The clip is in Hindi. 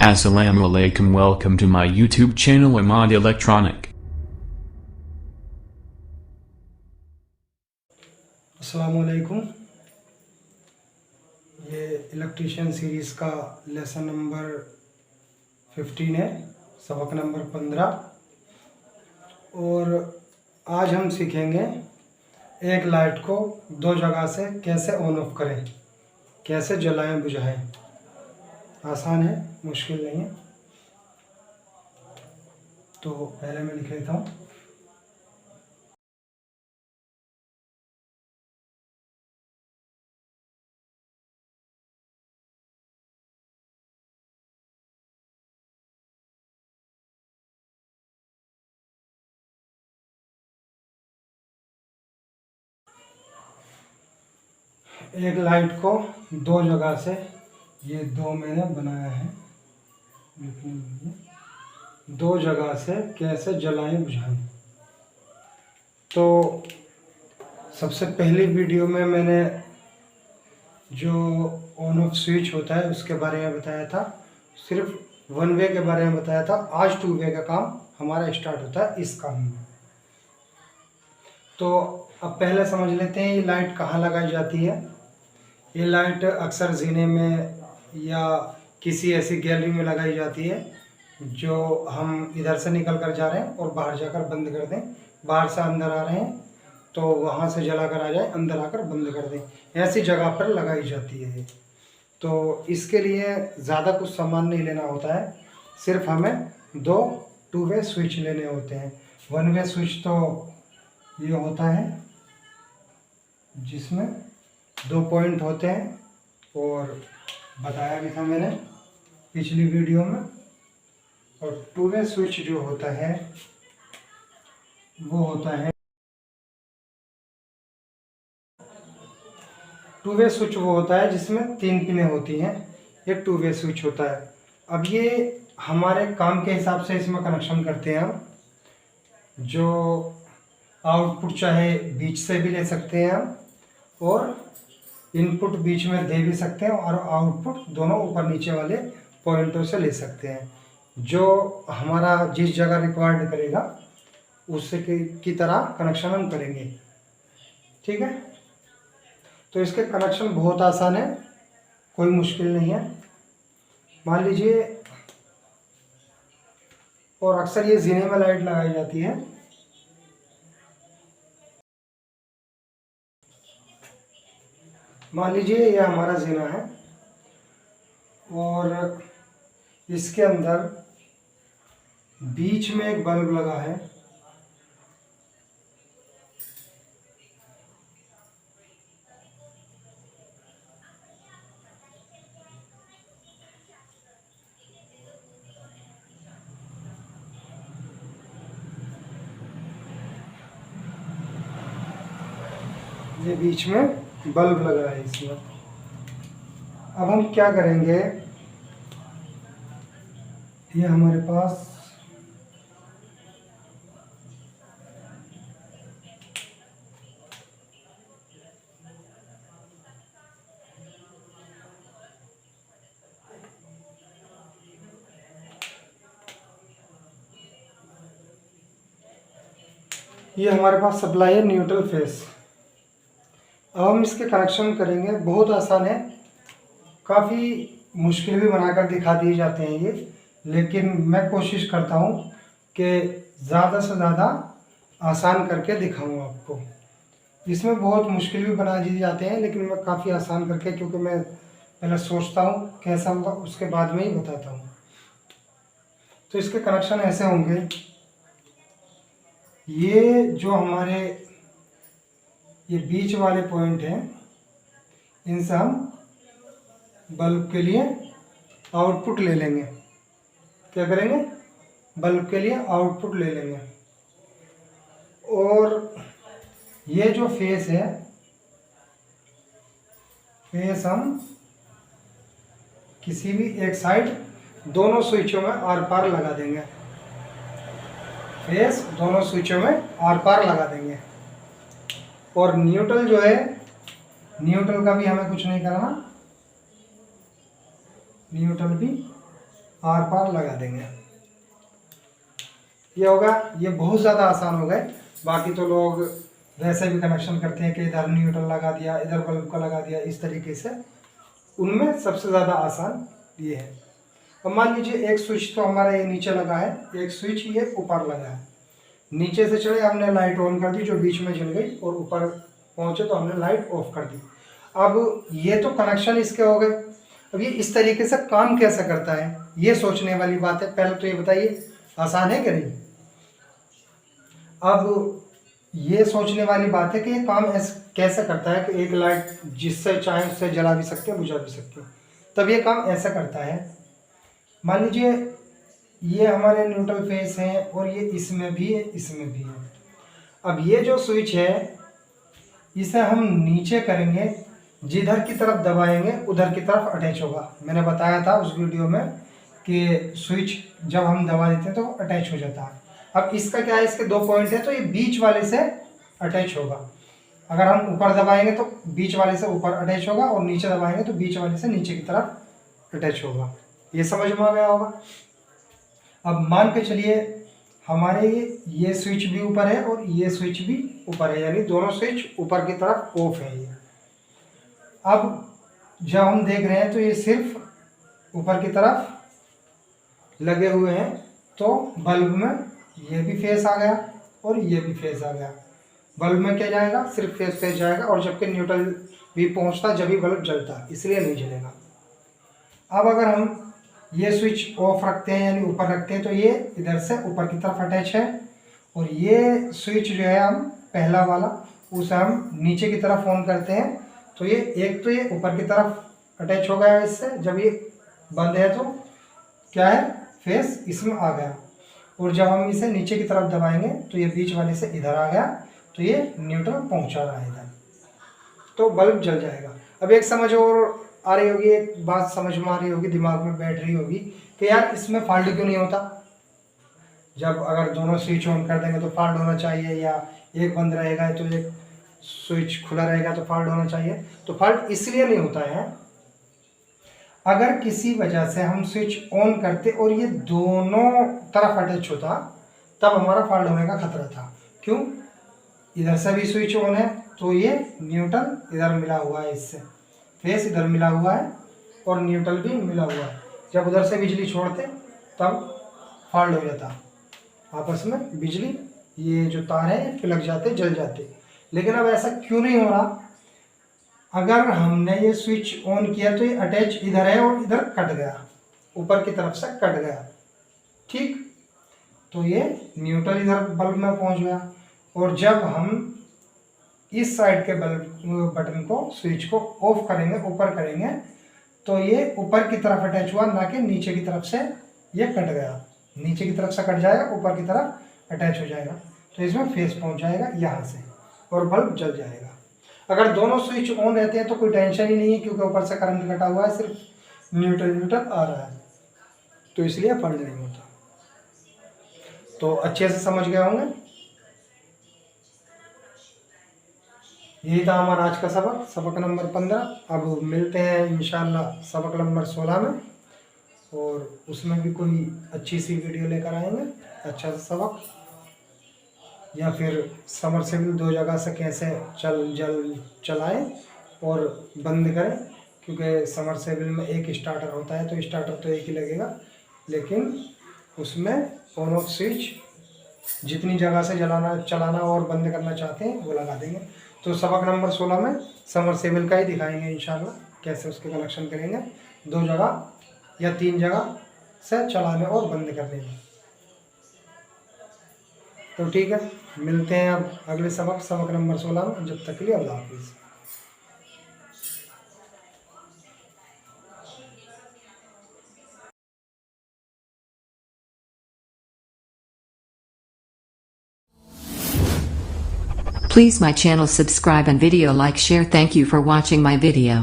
Assalamu alaikum, welcome to my YouTube channel Ahmad Electronic. अस्सलामु अलैकुम। ये इलेक्ट्रीशियन सीरीज़ का लेसन नंबर 15 है, सबक नंबर 15। और आज हम सीखेंगे एक लाइट को दो जगह से कैसे ऑन ऑफ करें, कैसे जलाएं बुझाएं। आसान है, मुश्किल नहीं है। तो पहले मैं लिख लेता हूँ। एक लाइट को दो जगह से, ये दो मैंने बनाया है, दो जगह से कैसे जलाएं बुझाएं। तो सबसे पहली वीडियो में मैंने जो ऑन ऑफ स्विच होता है उसके बारे में बताया था, सिर्फ वन वे के बारे में बताया था। आज टू वे का काम हमारा स्टार्ट होता है इस काम में। तो अब पहले समझ लेते हैं ये लाइट कहाँ लगाई जाती है। ये लाइट अक्सर जीने में या किसी ऐसी गैलरी में लगाई जाती है जो हम इधर से निकल कर जा रहे हैं और बाहर जाकर बंद कर दें। बाहर से अंदर आ रहे हैं तो वहाँ से जला कर आ जाए, अंदर आकर बंद कर दें। ऐसी जगह पर लगाई जाती है। तो इसके लिए ज़्यादा कुछ सामान नहीं लेना होता है, सिर्फ हमें दो टू वे स्विच लेने होते हैं। वन वे स्विच तो ये होता है जिसमें दो पॉइंट होते हैं, और बताया भी था मैंने पिछली वीडियो में। और टू वे स्विच जो होता है वो होता है, टू वे स्विच वो होता है जिसमें तीन पिनें होती हैं। ये टू वे स्विच होता है। अब ये हमारे काम के हिसाब से इसमें कनेक्शन करते हैं हम। जो आउटपुट चाहे बीच से भी ले सकते हैं हम, और इनपुट बीच में दे भी सकते हैं, और आउटपुट दोनों ऊपर नीचे वाले पॉइंटों से ले सकते हैं। जो हमारा जिस जगह रिक्वायर्ड करेगा उससे की तरह कनेक्शन हम करेंगे। ठीक है। तो इसके कनेक्शन बहुत आसान है, कोई मुश्किल नहीं है। मान लीजिए, और अक्सर ये जीने में लाइट लगाई जाती है। मान लीजिए ये हमारा जीना है और इसके अंदर बीच में एक बल्ब लगा है। ये बीच में बल्ब लगा है इसमें। अब हम क्या करेंगे, ये हमारे पास सप्लाई है न्यूट्रल फेस। अब हम इसके कनेक्शन करेंगे। बहुत आसान है, काफ़ी मुश्किल भी बनाकर दिखा दिए जाते हैं ये, लेकिन मैं कोशिश करता हूँ कि ज़्यादा से ज़्यादा आसान करके दिखाऊँ आपको। इसमें बहुत मुश्किल भी बना दिए जाते हैं, लेकिन मैं काफ़ी आसान करके, क्योंकि मैं पहले सोचता हूँ कैसा होगा उसके बाद में ही बताता हूँ। तो इसके कनेक्शन ऐसे होंगे। ये जो हमारे ये बीच वाले पॉइंट हैं, इनसे हम बल्ब के लिए आउटपुट ले लेंगे। क्या करेंगे, बल्ब के लिए आउटपुट ले लेंगे। और ये जो फेस है, फेस हम किसी भी एक साइड दोनों स्विचों में आर पार लगा देंगे। फेस दोनों स्विचों में आर पार लगा देंगे। और न्यूट्रल जो है, न्यूट्रल का भी हमें कुछ नहीं करना, न्यूट्रल भी आर पार लगा देंगे। ये होगा, ये बहुत ज़्यादा आसान हो गए। बाकी तो लोग वैसे भी कनेक्शन करते हैं कि इधर न्यूट्रल लगा दिया, इधर बल्ब का लगा दिया, इस तरीके से। उनमें सबसे ज़्यादा आसान ये है। अब मान लीजिए एक स्विच तो हमारा ये नीचे लगा है, एक स्विच ये ऊपर लगा है। नीचे से चढ़े हमने लाइट ऑन कर दी जो बीच में जल गई, और ऊपर पहुंचे तो हमने लाइट ऑफ कर दी। अब ये तो कनेक्शन इसके हो गए। अब ये इस तरीके से काम कैसे करता है, ये सोचने वाली बात है। पहले तो ये बताइए आसान है कि नहीं। अब ये सोचने वाली बात है कि ये काम कैसे करता है कि एक लाइट जिससे चाहे उससे जला भी सकते हैं, बुझा भी सकते हैं। तब ये काम ऐसा करता है। मान लीजिए ये हमारे न्यूट्रल फेस हैं और ये इसमें भी है, इसमें भी है। अब ये जो स्विच है इसे हम नीचे करेंगे, जिधर की तरफ दबाएंगे उधर की तरफ अटैच होगा। मैंने बताया था उस वीडियो में कि स्विच जब हम दबा देते हैं तो अटैच हो जाता है। अब इसका क्या है, इसके 2 पॉइंट है तो ये बीच वाले से अटैच होगा। अगर हम ऊपर दबाएंगे तो बीच वाले से ऊपर अटैच होगा, और नीचे दबाएंगे तो बीच वाले से नीचे की तरफ अटैच होगा। ये समझ में आ गया होगा। अब मान के चलिए हमारे ये स्विच भी ऊपर है और ये स्विच भी ऊपर है, यानी दोनों स्विच ऊपर की तरफ ऑफ है ये। अब जब हम देख रहे हैं तो ये सिर्फ ऊपर की तरफ लगे हुए हैं, तो बल्ब में ये भी फेस आ गया और ये भी फेस आ गया। बल्ब में क्या जाएगा, सिर्फ फेस जाएगा, और जबकि न्यूट्रल भी पहुंचता जब भी बल्ब जलता, इसलिए नहीं जलेगा। अब अगर हम ये स्विच ऑफ रखते हैं यानी ऊपर रखते हैं तो ये इधर से ऊपर की तरफ अटैच है, और ये स्विच जो है हम पहला वाला उसे हम नीचे की तरफ ऑन करते हैं तो ये एक तो ये ऊपर की तरफ अटैच हो गया इससे, जब ये बंद है तो क्या है, फेस इसमें आ गया। और जब हम इसे नीचे की तरफ दबाएंगे तो ये बीच वाले से इधर आ गया, तो ये न्यूट्रल पहुंचा रहा है इधर, तो बल्ब जल जाएगा। अब एक समझ और आ रही होगी, एक बात समझ में आ रही होगी, दिमाग में बैठ रही होगी कि यार इसमें फॉल्ट क्यों नहीं होता। जब अगर दोनों स्विच ऑन कर देंगे तो फॉल्ट होना चाहिए, या एक बंद रहेगा तो एक स्विच खुला रहेगा तो फॉल्ट होना चाहिए। तो फॉल्ट इसलिए नहीं होता है, अगर किसी वजह से हम स्विच ऑन करते और ये दोनों तरफ अटैच होता तब हमारा फॉल्ट होने का खतरा था। क्यों, इधर से भी स्विच ऑन है तो ये न्यूट्रल इधर मिला हुआ है, इससे फेस इधर मिला हुआ है और न्यूट्रल भी मिला हुआ है। जब उधर से बिजली छोड़ते तब फॉल्ट हो जाता, आपस में बिजली ये जो तार है पिलक जाते, जल जाते। लेकिन अब ऐसा क्यों नहीं हो रहा, अगर हमने ये स्विच ऑन किया तो ये अटैच इधर है और इधर कट गया, ऊपर की तरफ से कट गया, ठीक, तो ये न्यूट्रल इधर बल्ब में पहुंच गया। और जब हम इस साइड के बल्ब बटन को, स्विच को ऑफ करेंगे, ऊपर करेंगे, तो ये ऊपर की तरफ अटैच हुआ, ना कि नीचे की तरफ से ये कट गया। नीचे की तरफ से कट जाएगा, ऊपर की तरफ अटैच हो जाएगा, तो इसमें फेस पहुंच जाएगा यहाँ से और बल्ब जल जाएगा। अगर दोनों स्विच ऑन रहते हैं तो कोई टेंशन ही नहीं है, क्योंकि ऊपर से करंट कटा हुआ है, सिर्फ न्यूट्रल आ रहा है, तो इसलिए फॉल्ट नहीं होता। तो अच्छे से समझ गए होंगे। यही था हमारा आज का सबक, सबक नंबर 15। अब मिलते हैं इंशाल्लाह सबक नंबर 16 में, और उसमें भी कोई अच्छी सी वीडियो लेकर आएंगे, अच्छा सा सबक, या फिर समरसेबल 2 जगह से कैसे चलाएं और बंद करें, क्योंकि समरसेबल में एक स्टार्टर होता है तो स्टार्टर तो एक ही लगेगा, लेकिन उसमें ऑन ऑफ स्विच जितनी जगह से चलाना और बंद करना चाहते हैं वो लगा देंगे। तो सबक नंबर 16 में समरसेबल का ही दिखाएंगे इंशाल्लाह, कैसे उसके कनेक्शन करेंगे 2 जगह या 3 जगह से चलाने और बंद करने में। तो ठीक है, मिलते हैं अब अगले सबक, सबक नंबर 16 में। जब तक के लिए अल्लाह हाफिज़। Please my channel subscribe and video like share. Thank you for watching my video.